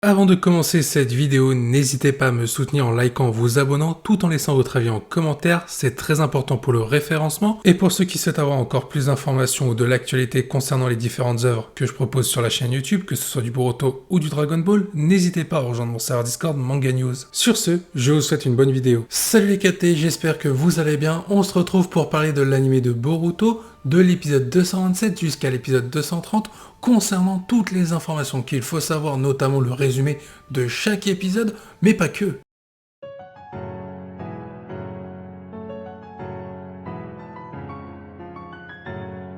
Avant de commencer cette vidéo, n'hésitez pas à me soutenir en likant, vous abonnant, tout en laissant votre avis en commentaire, c'est très important pour le référencement. Et pour ceux qui souhaitent avoir encore plus d'informations ou de l'actualité concernant les différentes œuvres que je propose sur la chaîne YouTube, que ce soit du Boruto ou du Dragon Ball, n'hésitez pas à rejoindre mon serveur Discord Manga News. Sur ce, je vous souhaite une bonne vidéo. Salut les KT, j'espère que vous allez bien. On se retrouve pour parler de l'anime de Boruto, de l'épisode 227 jusqu'à l'épisode 230, concernant toutes les informations qu'il faut savoir, notamment le résumé de chaque épisode, mais pas que.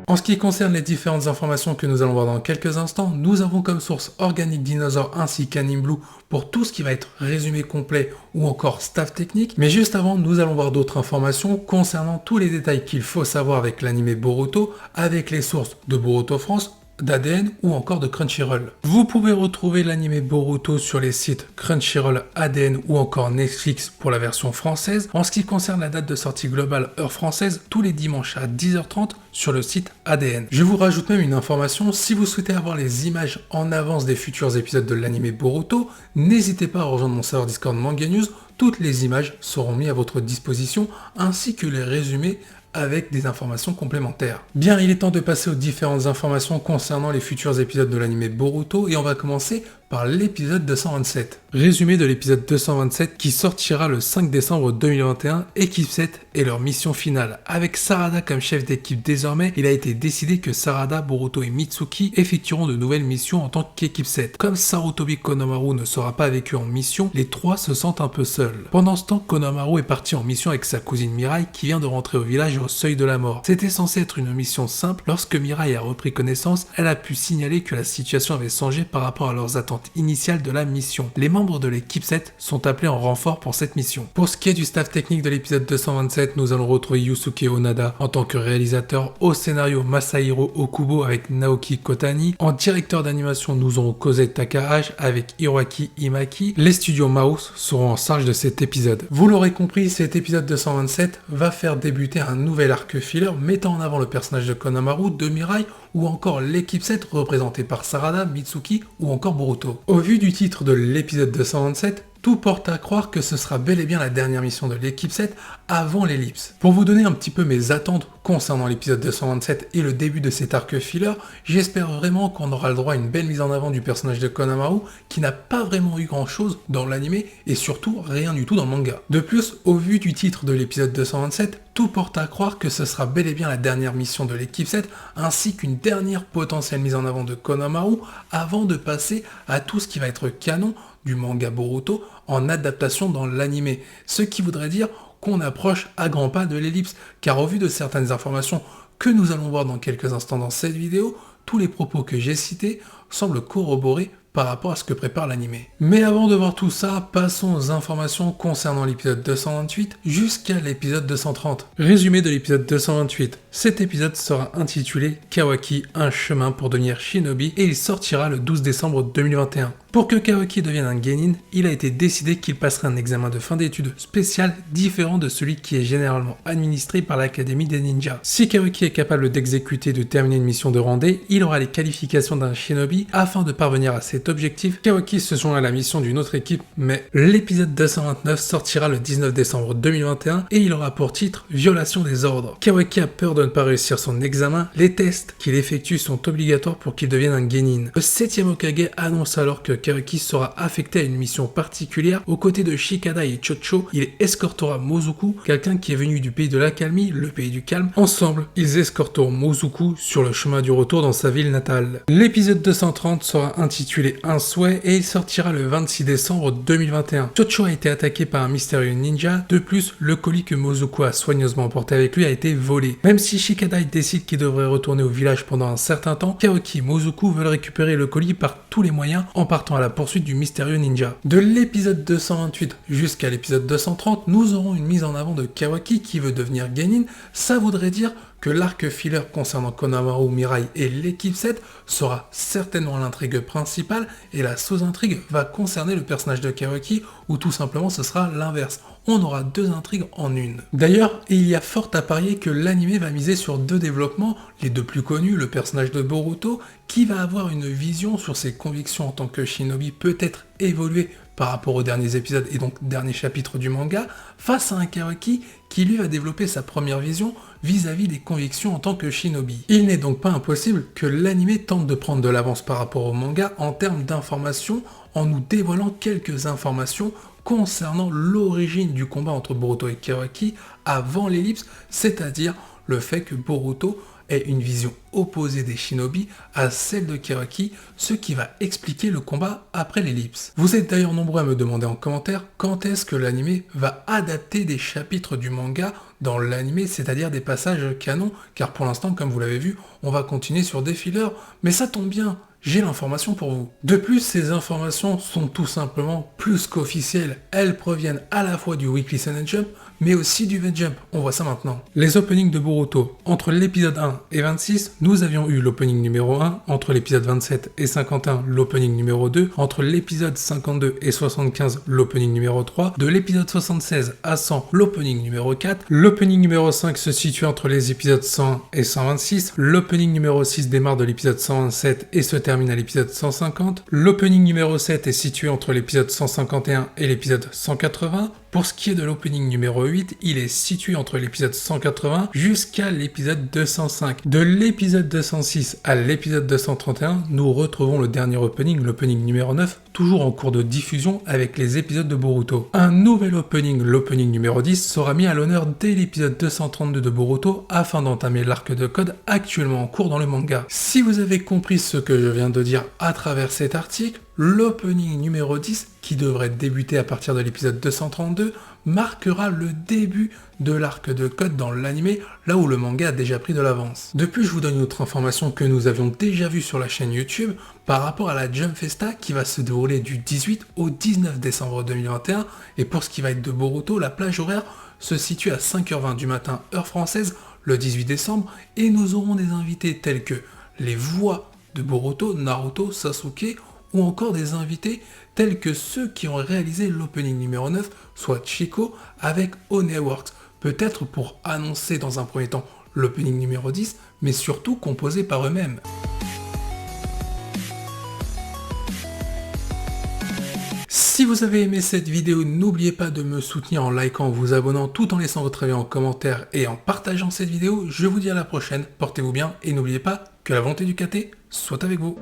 En ce qui concerne les différentes informations que nous allons voir dans quelques instants, nous avons comme source Organic Dinosaur ainsi qu'Anime Blue pour tout ce qui va être résumé complet ou encore staff technique. Mais juste avant, nous allons voir d'autres informations concernant tous les détails qu'il faut savoir avec l'anime Boruto, avec les sources de Boruto France, d'ADN ou encore de Crunchyroll. Vous pouvez retrouver l'anime Boruto sur les sites Crunchyroll, ADN ou encore Netflix pour la version française. En ce qui concerne la date de sortie globale heure française, tous les dimanches à 10h30 sur le site ADN. Je vous rajoute même une information, si vous souhaitez avoir les images en avance des futurs épisodes de l'anime Boruto, n'hésitez pas à rejoindre mon serveur Discord Manga News, toutes les images seront mises à votre disposition ainsi que les résumés avec des informations complémentaires. Bien, il est temps de passer aux différentes informations concernant les futurs épisodes de l'anime Boruto et on va commencer par l'épisode 227. Résumé de l'épisode 227 qui sortira le 5 décembre 2021, équipe 7 et leur mission finale. Avec Sarada comme chef d'équipe désormais, il a été décidé que Sarada, Boruto et Mitsuki effectueront de nouvelles missions en tant qu'équipe 7. Comme Sarutobi Konohamaru ne sera pas avec eux en mission, les trois se sentent un peu seuls. Pendant ce temps, Konohamaru est parti en mission avec sa cousine Mirai qui vient de rentrer au village au seuil de la mort. C'était censé être une mission simple. Lorsque Mirai a repris connaissance, elle a pu signaler que la situation avait changé par rapport à leurs attentes initiales de la mission. Les membres de l'équipe 7 sont appelés en renfort pour cette mission. Pour ce qui est du staff technique de l'épisode 227, nous allons retrouver Yusuke Onada en tant que réalisateur, au scénario Masahiro Okubo avec Naoki Kotani, en directeur d'animation nous aurons Kosei Takahashi avec Hiroaki Imaki. Les studios Mouse seront en charge de cet épisode. Vous l'aurez compris, cet épisode 227 va faire débuter un nouvel arc filler mettant en avant le personnage de Konohamaru, de Mirai ou encore l'équipe 7 représentée par Sarada, Mitsuki ou encore Boruto. Au vu du titre de l'épisode 227, tout porte à croire que ce sera bel et bien la dernière mission de l'équipe 7 avant l'ellipse. Pour vous donner un petit peu mes attentes concernant l'épisode 227 et le début de cet arc filler, j'espère vraiment qu'on aura le droit à une belle mise en avant du personnage de Konohamaru qui n'a pas vraiment eu grand chose dans l'anime et surtout rien du tout dans le manga. De plus, au vu du titre de l'épisode 227, tout porte à croire que ce sera bel et bien la dernière mission de l'équipe 7 ainsi qu'une dernière potentielle mise en avant de Konohamaru avant de passer à tout ce qui va être canon du manga Boruto en adaptation dans l'anime, ce qui voudrait dire qu'on approche à grands pas de l'ellipse, car au vu de certaines informations que nous allons voir dans quelques instants dans cette vidéo, tous les propos que j'ai cités semblent corroborer par rapport à ce que prépare l'anime. Mais avant de voir tout ça, passons aux informations concernant l'épisode 228 jusqu'à l'épisode 230. Résumé de l'épisode 228. Cet épisode sera intitulé Kawaki, un chemin pour devenir shinobi et il sortira le 12 décembre 2021. Pour que Kawaki devienne un genin, il a été décidé qu'il passerait un examen de fin d'études spécial différent de celui qui est généralement administré par l'Académie des ninjas. Si Kawaki est capable d'exécuter et de terminer une mission de rendez, il aura les qualifications d'un shinobi. Afin de parvenir à cet objectif, Kawaki se joint à la mission d'une autre équipe, mais l'épisode 229 sortira le 19 décembre 2021 et il aura pour titre Violation des ordres. Kawaki a peur de ne pas réussir son examen, les tests qu'il effectue sont obligatoires pour qu'il devienne un genin. Le 7e Hokage annonce alors que Kawaki sera affecté à une mission particulière aux côtés de Shikada et Chocho. Il escortera Mozoku, quelqu'un qui est venu du pays de l'accalmie, le pays du calme. Ensemble, ils escorteront Mozoku sur le chemin du retour dans sa ville natale. L'épisode 230 sera intitulé Un souhait et il sortira le 26 décembre 2021. Chocho a été attaqué par un mystérieux ninja. De plus, le colis que Mozoku a soigneusement emporté avec lui a été volé. Même si Shikada décide qu'il devrait retourner au village pendant un certain temps, Kawaki et Mozoku veulent récupérer le colis par tous les moyens en partant à la poursuite du mystérieux ninja. De l'épisode 228 jusqu'à l'épisode 230, nous aurons une mise en avant de Kawaki qui veut devenir genin. Ça voudrait dire que l'arc filler concernant Konohamaru, Mirai et l'équipe 7 sera certainement l'intrigue principale et la sous-intrigue va concerner le personnage de Kawaki ou tout simplement ce sera l'inverse. on aura 2 intrigues en une. D'ailleurs, il y a fort à parier que l'anime va miser sur 2 développements, les 2 plus connus, le personnage de Boruto, qui va avoir une vision sur ses convictions en tant que shinobi, peut-être évoluer par rapport aux derniers épisodes et donc dernier chapitre du manga, face à un Kawaki qui lui va développer sa première vision vis-à-vis des convictions en tant que shinobi. Il n'est donc pas impossible que l'anime tente de prendre de l'avance par rapport au manga en termes d'informations, en nous dévoilant quelques informations concernant l'origine du combat entre Boruto et Kawaki avant l'ellipse, c'est-à-dire le fait que Boruto ait une vision opposée des shinobi à celle de Kawaki, ce qui va expliquer le combat après l'ellipse. Vous êtes d'ailleurs nombreux à me demander en commentaire quand est-ce que l'anime va adapter des chapitres du manga dans l'anime, c'est-à-dire des passages canons, car pour l'instant, comme vous l'avez vu, on va continuer sur des fillers, mais ça tombe bien, j'ai l'information pour vous. De plus, ces informations sont tout simplement plus qu'officielles. Elles proviennent à la fois du Weekly Shonen Jump, mais aussi du V-Jump. On voit ça maintenant. Les openings de Boruto. Entre l'épisode 1 et 26, nous avions eu l'opening numéro 1. Entre l'épisode 27 et 51, l'opening numéro 2. Entre l'épisode 52 et 75, l'opening numéro 3. De l'épisode 76 à 100, l'opening numéro 4. L'opening numéro 5 se situe entre les épisodes 100 et 126. L'opening numéro 6 démarre de l'épisode 127 et se termine à l'épisode 150. L'opening numéro 7 est situé entre l'épisode 151 et l'épisode 180. Pour ce qui est de l'opening numéro 8, il est situé entre l'épisode 180 jusqu'à l'épisode 205. De l'épisode 206 à l'épisode 231, nous retrouvons le dernier opening, l'opening numéro 9, toujours en cours de diffusion avec les épisodes de Boruto. Un nouvel opening, l'opening numéro 10, sera mis à l'honneur dès l'épisode 232 de Boruto afin d'entamer l'arc de code actuellement en cours dans le manga. Si vous avez compris ce que je viens de dire à travers cet article, l'opening numéro 10, qui devrait débuter à partir de l'épisode 232, marquera le début de l'arc de code dans l'anime, là où le manga a déjà pris de l'avance. De plus, je vous donne une autre information que nous avions déjà vue sur la chaîne YouTube par rapport à la Jump Festa qui va se dérouler du 18 au 19 décembre 2021, et pour ce qui va être de Boruto, la plage horaire se situe à 5h20 du matin heure française le 18 décembre, et nous aurons des invités tels que les voix de Boruto, Naruto, Sasuke, ou encore des invités tels que ceux qui ont réalisé l'opening numéro 9, soit Chico avec Oneworks, peut-être pour annoncer dans un premier temps l'opening numéro 10, mais surtout composé par eux-mêmes. Si vous avez aimé cette vidéo, n'oubliez pas de me soutenir en likant, vous abonnant, tout en laissant votre avis en commentaire et en partageant cette vidéo. Je vous dis à la prochaine, portez-vous bien et n'oubliez pas que la volonté du KT soit avec vous.